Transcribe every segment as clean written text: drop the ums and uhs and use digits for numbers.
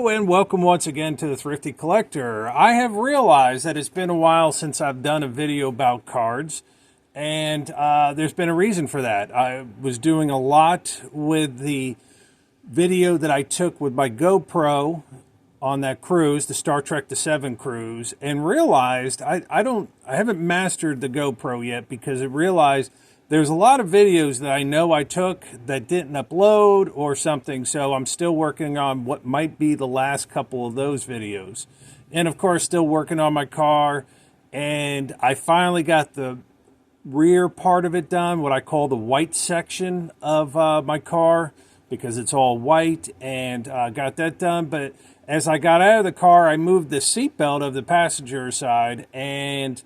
And welcome once again to the Thrifty Collector. I have realized that it's been a while since I've done a video about cards, and there's been a reason for that. I was doing a lot with the video that I took with my GoPro on that cruise, the Star Trek The Seven cruise, and realized I haven't mastered the GoPro yet because I realized there's a lot of videos that I know I took that didn't upload or something, so I'm still working on what might be the last couple of those videos. And of course, still working on my car, and I finally got the rear part of it done, what I call the white section of my car, because it's all white, and got that done. But as I got out of the car, I moved the seatbelt of the passenger side, and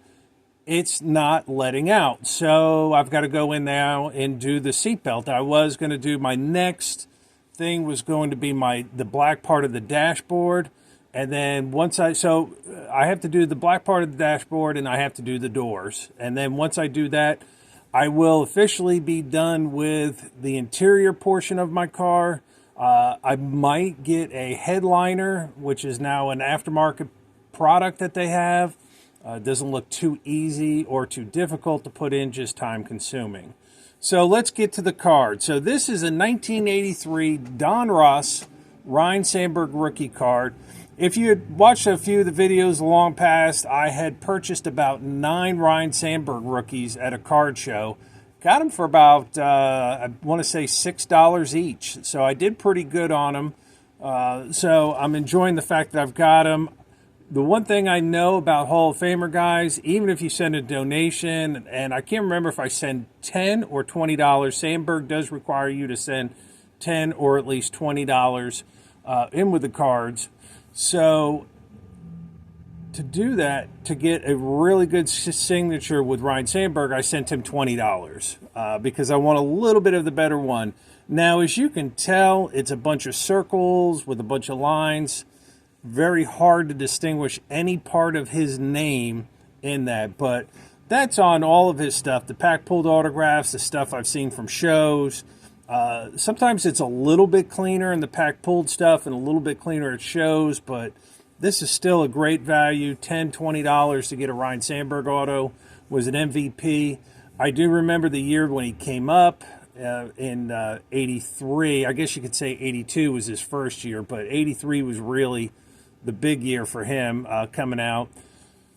it's not letting out. So I've got to go in now and do the seatbelt. I was going to do my next thing was going to be the black part of the dashboard. And then so I have to do the black part of the dashboard and I have to do the doors. And then once I do that, I will officially be done with the interior portion of my car. I might get a headliner, which is now an aftermarket product that they have. It doesn't look too easy or too difficult to put in, just time consuming. So let's get to the card. So this is a 1983 Don Ross Ryne Sandberg rookie card. If you had watched a few of the videos long past, I had purchased about 9 Ryne Sandberg rookies at a card show. Got them for about, I want to say $6 each. So I did pretty good on them. So I'm enjoying the fact that I've got them. The one thing I know about Hall of Famer guys, even if you send a donation, and I can't remember if I send $10 or $20, Sandberg does require you to send $10 or at least $20 in with the cards. So to do that, to get a really good signature with Ryne Sandberg, I sent him $20 because I want a little bit of the better one. Now, as you can tell, it's a bunch of circles with a bunch of lines. Very hard to distinguish any part of his name in that, but that's on all of his stuff. The pack pulled autographs, the stuff I've seen from shows. Sometimes it's a little bit cleaner in the pack pulled stuff and a little bit cleaner at shows, but this is still a great value. $10, $20 to get a Ryne Sandberg auto. Was an MVP. I do remember the year when he came up in 83. I guess you could say 82 was his first year, but 83 was really the big year for him coming out.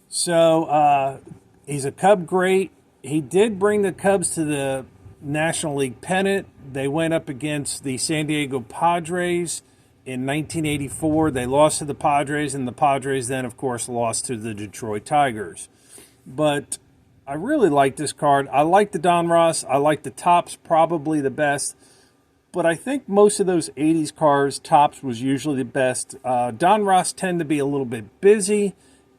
So he's a Cub great. He did bring the Cubs to the National League pennant. They went up against the San Diego Padres in 1984. They lost to the Padres, and the Padres then, of course, lost to the Detroit Tigers. But I really like this card. I like the Don Ross. I like the Topps probably the best. But I think most of those 80s cards, Topps was usually the best. Don Ross tended to be a little bit busy,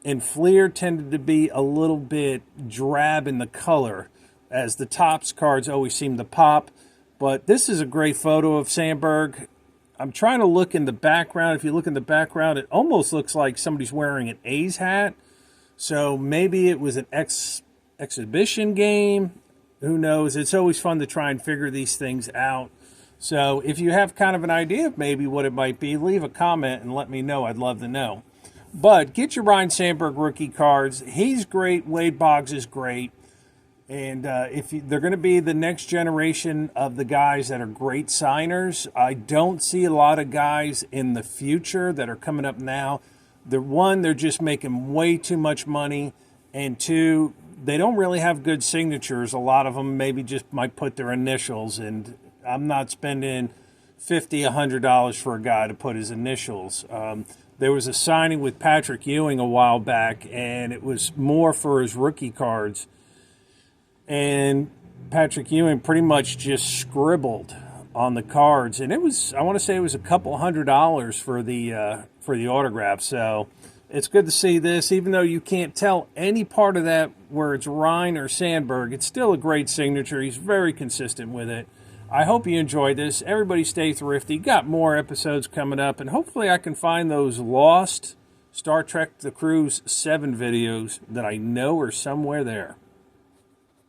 and Fleer tended to be a little bit drab in the color, as the Topps cards always seem to pop. But this is a great photo of Sandberg. I'm trying to look in the background. If you look in the background, it almost looks like somebody's wearing an A's hat. So maybe it was an exhibition game. Who knows? It's always fun to try and figure these things out. So if you have kind of an idea of maybe what it might be, leave a comment and let me know. I'd love to know. But get your Ryne Sandberg rookie cards. He's great. Wade Boggs is great. And they're going to be the next generation of the guys that are great signers. I don't see a lot of guys in the future that are coming up now. They're just making way too much money. And two, they don't really have good signatures. A lot of them maybe just might put their initials, and I'm not spending $50, $100 for a guy to put his initials. There was a signing with Patrick Ewing a while back, and it was more for his rookie cards. And Patrick Ewing pretty much just scribbled on the cards, and I want to say it was a couple $100 for the autograph. So it's good to see this, even though you can't tell any part of that where it's Ryne or Sandberg. It's still a great signature. He's very consistent with it. I hope you enjoyed this. Everybody stay thrifty. Got more episodes coming up, and hopefully I can find those lost Star Trek The Cruise 7 videos that I know are somewhere there.